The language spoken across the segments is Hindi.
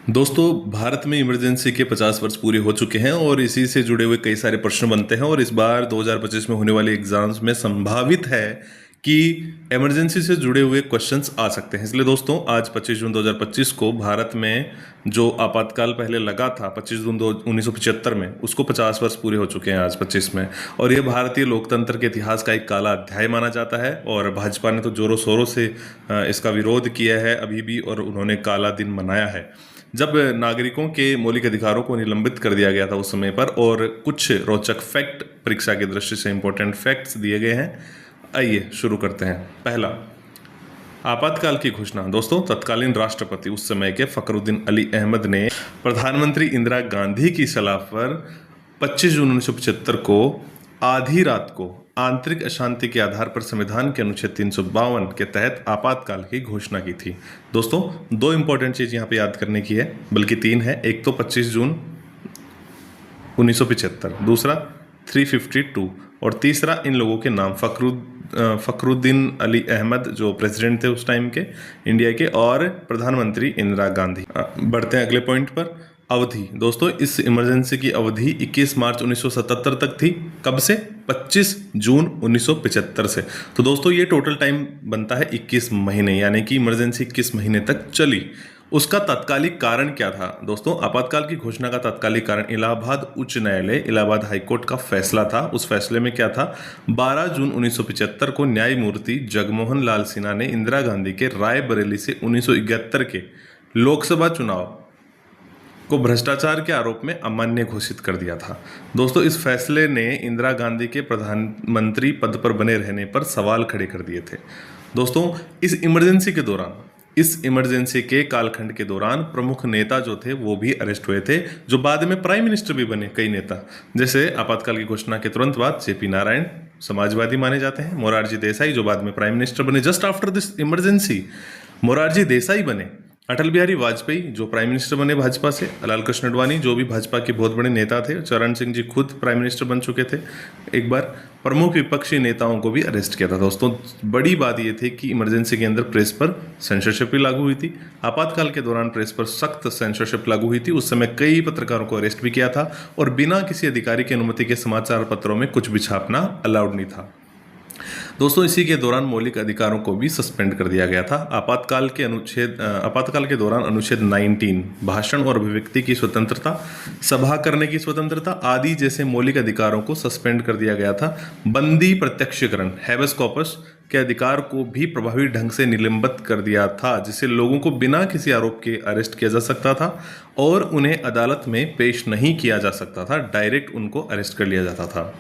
दोस्तों, भारत में इमरजेंसी के 50 वर्ष पूरे हो चुके हैं और इसी से जुड़े हुए कई सारे प्रश्न बनते हैं और इस बार 2025 में होने वाले एग्जाम्स में संभावित है कि इमरजेंसी से जुड़े हुए क्वेश्चंस आ सकते हैं। इसलिए दोस्तों, आज 25 जून 2025 को भारत में जो आपातकाल पहले लगा था 25 जून 1975 में, उसको 50 वर्ष पूरे हो चुके हैं आज 25 में। और यह भारतीय लोकतंत्र के इतिहास का एक काला अध्याय माना जाता है और भाजपा ने तो जोरों शोरों से इसका विरोध किया है अभी भी, और उन्होंने काला दिन मनाया है जब नागरिकों के मौलिक अधिकारों को निलंबित कर दिया गया था उस समय पर। और कुछ रोचक फैक्ट परीक्षा की दृष्टि से इंपॉर्टेंट फैक्ट्स दिए गए हैं। आइए शुरू करते हैं। पहला, आपातकाल की घोषणा। दोस्तों, तत्कालीन राष्ट्रपति उस समय के फखरुद्दीन अली अहमद ने प्रधानमंत्री इंदिरा गांधी की सलाह पर 25 जून 1975 को आधी रात को आंतरिक अशांति के आधार पर संविधान के अनुच्छेद 352 के तहत आपातकाल की घोषणा की थी। दोस्तों, दो इंपॉर्टेंट चीज यहाँ पे याद करने की है, बल्कि तीन है। एक तो 25 जून 1975, दूसरा 352 और तीसरा इन लोगों के नाम फखरुद्दीन अली अहमद जो प्रेसिडेंट थे उस टाइम के इंडिया के, और प्रधानमंत्री इंदिरा गांधी। बढ़ते हैं अगले पॉइंट पर। अवधि। दोस्तों, इस इमरजेंसी की अवधि 21 मार्च 1977 तक थी। कब से? 25 जून 1975 से। तो दोस्तों, ये टोटल टाइम बनता है 21 महीने, यानी कि इमरजेंसी 21 महीने तक चली। उसका तात्कालिक कारण क्या था? दोस्तों, आपातकाल की घोषणा का तात्कालिक कारण इलाहाबाद उच्च न्यायालय, इलाहाबाद हाईकोर्ट का फैसला था। उस फैसले में क्या था? 12 जून 1975 को न्यायमूर्ति जगमोहन लाल सिन्हा ने इंदिरा गांधी के रायबरेली से 1971 के लोकसभा चुनाव को भ्रष्टाचार के आरोप में अमान्य घोषित कर दिया था। दोस्तों, इस फैसले ने इंदिरा गांधी के प्रधानमंत्री पद पर बने रहने पर सवाल खड़े कर दिए थे। दोस्तों, इस इमरजेंसी के कालखंड के दौरान प्रमुख नेता जो थे वो भी अरेस्ट हुए थे, जो बाद में प्राइम मिनिस्टर भी बने। कई नेता, जैसे आपातकाल की घोषणा के तुरंत बाद जेपी नारायण, समाजवादी माने जाते हैं। मोरारजी देसाई, जो बाद में प्राइम मिनिस्टर बने just after this emergency, Morarji Desai बने। अटल बिहारी वाजपेयी, जो प्राइम मिनिस्टर बने भाजपा से। लाल कृष्ण आडवाणी, जो भी भाजपा के बहुत बड़े नेता थे। चरण सिंह जी खुद प्राइम मिनिस्टर बन चुके थे एक बार। प्रमुख विपक्षी नेताओं को भी अरेस्ट किया था। दोस्तों, बड़ी बात यह थी कि इमरजेंसी के अंदर प्रेस पर सेंसरशिप भी लागू हुई थी। आपातकाल के दौरान प्रेस पर सख्त सेंसरशिप लागू हुई थी। उस समय कई पत्रकारों को अरेस्ट भी किया था और बिना किसी अधिकारी की अनुमति के समाचार पत्रों में कुछ भी छापना अलाउड नहीं था। दोस्तों, इसी के दौरान मौलिक अधिकारों को भी सस्पेंड कर दिया गया था। आपातकाल के दौरान अनुच्छेद 19 भाषण और अभिव्यक्ति की स्वतंत्रता, सभा करने की स्वतंत्रता आदि जैसे मौलिक अधिकारों को सस्पेंड कर दिया गया था। बंदी प्रत्यक्षीकरण, हैबेस कॉर्पस के अधिकार को भी प्रभावी ढंग से निलंबित कर दिया था, जिससे लोगों को बिना किसी आरोप के अरेस्ट किया जा सकता था और उन्हें अदालत में पेश नहीं किया जा सकता था, डायरेक्ट उनको अरेस्ट कर लिया जाता था।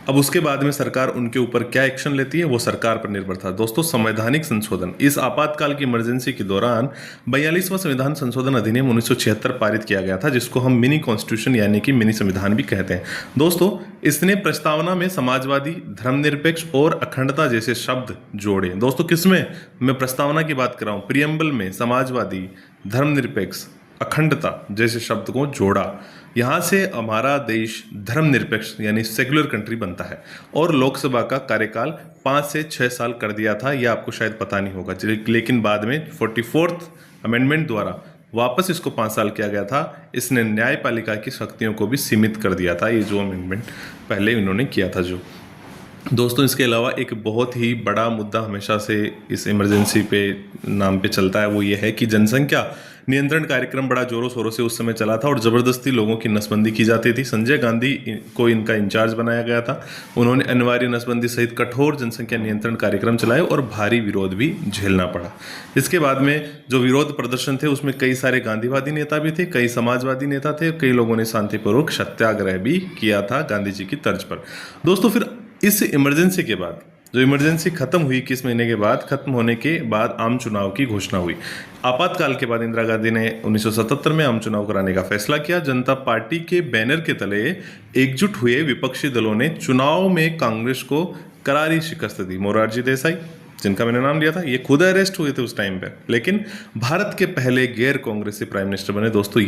अब उसके बाद में सरकार उनके ऊपर क्या एक्शन लेती है वो सरकार पर निर्भर था। दोस्तों, संवैधानिक संशोधन। इस आपातकाल की इमरजेंसी के दौरान 42वां संविधान संशोधन अधिनियम 1976 पारित किया गया था, जिसको हम मिनी कॉन्स्टिट्यूशन यानी कि मिनी संविधान भी कहते हैं। दोस्तों, इसने प्रस्तावना में समाजवादी, धर्मनिरपेक्ष और अखंडता जैसे शब्द जोड़े। दोस्तों, किसमें? मैं प्रस्तावना की बात कर रहा हूँ। प्रियम्बल में समाजवादी, धर्मनिरपेक्ष, अखंडता जैसे शब्द को जोड़ा। यहाँ से हमारा देश धर्मनिरपेक्ष यानी सेक्युलर कंट्री बनता है। और लोकसभा का कार्यकाल 5 से 6 साल कर दिया था। यह आपको शायद पता नहीं होगा, लेकिन बाद में 44th अमेंडमेंट द्वारा वापस इसको 5 साल किया गया था। इसने न्यायपालिका की शक्तियों को भी सीमित कर दिया था, ये जो अमेंडमेंट पहले इन्होंने किया था जो। दोस्तों, इसके अलावा एक बहुत ही बड़ा मुद्दा हमेशा से इस इमरजेंसी पे नाम पे चलता है, वो ये है कि जनसंख्या नियंत्रण कार्यक्रम बड़ा जोरों शोरों से उस समय चला था और ज़बरदस्ती लोगों की नसबंदी की जाती थी। संजय गांधी को इनका इंचार्ज बनाया गया था। उन्होंने अनिवार्य नसबंदी सहित कठोर जनसंख्या नियंत्रण कार्यक्रम चलाए और भारी विरोध भी झेलना पड़ा। इसके बाद में जो विरोध प्रदर्शन थे उसमें कई सारे गांधीवादी नेता भी थे, कई समाजवादी नेता थे, कई लोगों ने शांतिपूर्वक सत्याग्रह भी किया था गांधी जी की तर्ज पर। दोस्तों, फिर इस इमरजेंसी के बाद जो इमरजेंसी खत्म हुई 21 महीने के बाद, खत्म होने के बाद आम चुनाव की घोषणा हुई। आपातकाल के बाद इंदिरा गांधी ने 1977 में आम चुनाव कराने का फैसला किया। जनता पार्टी के बैनर के तले एकजुट हुए विपक्षी दलों ने चुनाव में कांग्रेस को करारी शिकस्त दी। मोरारजी देसाई, जिनका मैंने नाम लिया था, ये खुद अरेस्ट हुए थे उस टाइम पे, लेकिन भारत के पहले गैर कांग्रेसी प्राइम मिनिस्टर बने। दोस्तों,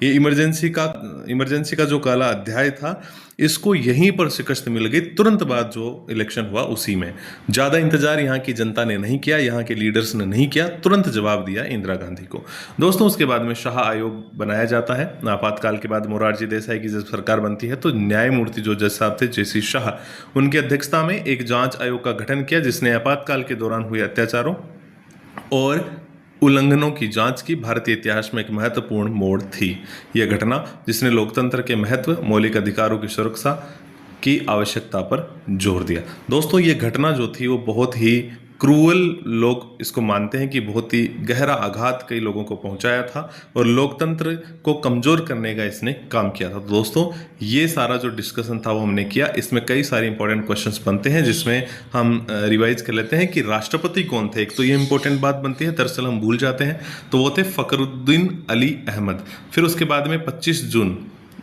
ये इमरजेंसी का जो काला अध्याय था, इसको यहीं पर शिकस्त मिल गई तुरंत बाद जो इलेक्शन हुआ उसी में। ज़्यादा इंतजार यहाँ की जनता ने नहीं किया, यहाँ के लीडर्स ने नहीं किया, तुरंत जवाब दिया इंदिरा गांधी को। दोस्तों, उसके बाद में शाह आयोग बनाया जाता है। आपातकाल के बाद मोरारजी देसाई की जब सरकार बनती है तो न्यायमूर्ति जो जज साहब थे JC शाह, उनकी अध्यक्षता में एक जांच आयोग का गठन किया जिसने आपातकाल के दौरान हुए अत्याचारों और उल्लंघनों की जांच की। भारतीय इतिहास में एक महत्वपूर्ण मोड़ थी यह घटना, जिसने लोकतंत्र के महत्व, मौलिक अधिकारों की सुरक्षा की आवश्यकता पर जोर दिया। दोस्तों, ये घटना जो थी वो बहुत ही क्रूअल, लोग इसको मानते हैं कि बहुत ही गहरा आघात कई लोगों को पहुंचाया था और लोकतंत्र को कमजोर करने का इसने काम किया था। तो दोस्तों, ये सारा जो डिस्कशन था वो हमने किया। इसमें कई सारे इंपॉर्टेंट क्वेश्चंस बनते हैं जिसमें हम रिवाइज कर लेते हैं कि राष्ट्रपति कौन थे। एक तो ये इंपॉर्टेंट बात बनती है, दरअसल हम भूल जाते हैं, तो वो थे फखरुद्दीन अली अहमद। फिर उसके बाद में 25 जून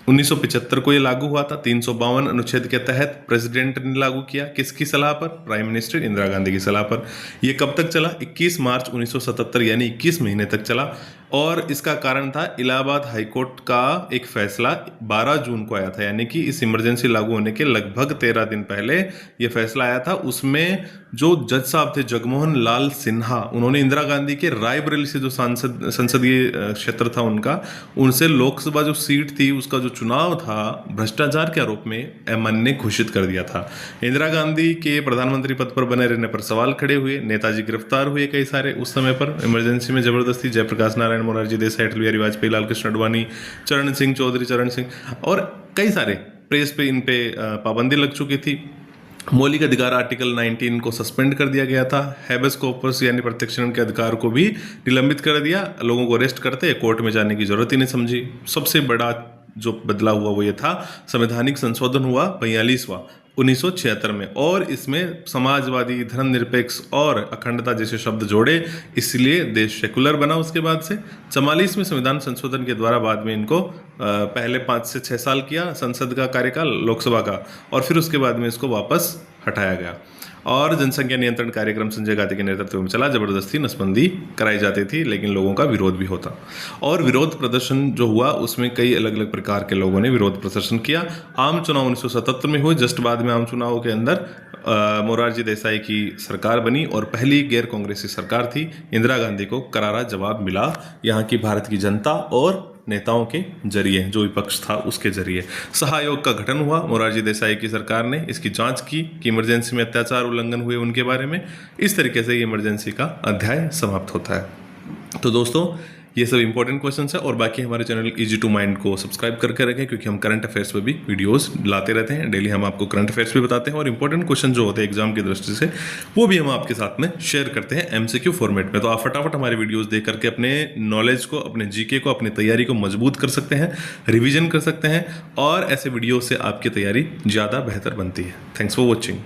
1975 को ये लागू हुआ था। 352 अनुच्छेद के तहत प्रेसिडेंट ने लागू किया। किसकी सलाह पर? प्राइम मिनिस्टर इंदिरा गांधी की सलाह पर। ये कब तक चला? 21 मार्च 1977, यानी 21 महीने तक चला। और इसका कारण था इलाहाबाद हाईकोर्ट का एक फैसला 12 जून को आया था, यानी कि इस इमरजेंसी लागू होने के लगभग 13 दिन पहले ये फैसला आया था। उसमें जो जज साहब थे जगमोहन लाल सिन्हा, उन्होंने इंदिरा गांधी के रायबरेली से जो संसदीय क्षेत्र था उनका, उनसे लोकसभा जो सीट थी उसका जो चुनाव था भ्रष्टाचार के आरोप में अमान्य घोषित कर दिया था। इंदिरा गांधी के प्रधानमंत्री पद पर बने रहने पर सवाल खड़े हुए। नेताजी गिरफ्तार हुए कई सारे उस समय पर इमरजेंसी में जबरदस्ती। जयप्रकाश नारायण, मोरारजी देसाई, अटल बिहारी वाजपेयी, लाल कृष्ण आडवाणी, चरण सिंह चौधरी, चरण सिंह और कई सारे, प्रेस पे इन पे पाबंदी लग चुकी थी। मौलिक अधिकार आर्टिकल 19 को सस्पेंड कर दिया गया था। हैबेस कॉर्पस यानी प्रत्यक्षीकरण के अधिकार को भी निलंबित कर दिया। लोगों को अरेस्ट करते कोर्ट में जाने की जरूरत ही नहीं समझी। सबसे बड़ा जो बदलाव हुआ वो ये था, संवैधानिक संशोधन हुआ 42वां 1976 में, और इसमें समाजवादी, धर्मनिरपेक्ष और अखंडता जैसे शब्द जोड़े, इसलिए देश सेकुलर बना। उसके बाद से 44वें संविधान संशोधन के द्वारा बाद में इनको पहले 5 से 6 साल किया संसद का कार्यकाल, लोकसभा का, और फिर उसके बाद में इसको वापस हटाया गया। और जनसंख्या नियंत्रण कार्यक्रम संजय गांधी के नेतृत्व में चला। जबरदस्ती नसबंदी कराई जाती थी, लेकिन लोगों का विरोध भी होता, और विरोध प्रदर्शन जो हुआ उसमें कई अलग अलग प्रकार के लोगों ने विरोध प्रदर्शन किया। आम चुनाव 1977 में हुए। जस्ट बाद में आम चुनाव के अंदर मोरारजी देसाई की सरकार बनी और पहली गैर कांग्रेसी सरकार थी। इंदिरा गांधी को करारा जवाब मिला यहाँ की भारत की जनता और नेताओं के जरिए, जो विपक्ष था उसके जरिए। शाह आयोग का गठन हुआ। मोरारजी देसाई की सरकार ने इसकी जांच की कि इमरजेंसी में अत्याचार, उल्लंघन हुए उनके बारे में। इस तरीके से ये इमरजेंसी का अध्याय समाप्त होता है। तो दोस्तों, ये सब इंपॉर्टेंट क्वेश्चंस है, और बाकी हमारे चैनल इजी टू माइंड को सब्सक्राइब करके रखें, क्योंकि हम करंट अफेयर्स पे भी वीडियोस लाते रहते हैं। डेली हम आपको करंट अफेयर्स भी बताते हैं, और इंपॉर्टेंट क्वेश्चन जो होते हैं एग्जाम की दृष्टि से वो भी हम आपके साथ में शेयर करते हैं MCQ फॉर्मेट में। तो आप फटाफट हमारे वीडियोस देख करके अपने नॉलेज को, अपने GK को, अपनी तैयारी को मजबूत कर सकते हैं, रिविजन कर सकते हैं, और ऐसे वीडियो से आपकी तैयारी ज़्यादा बेहतर बनती है। Thanks for watching.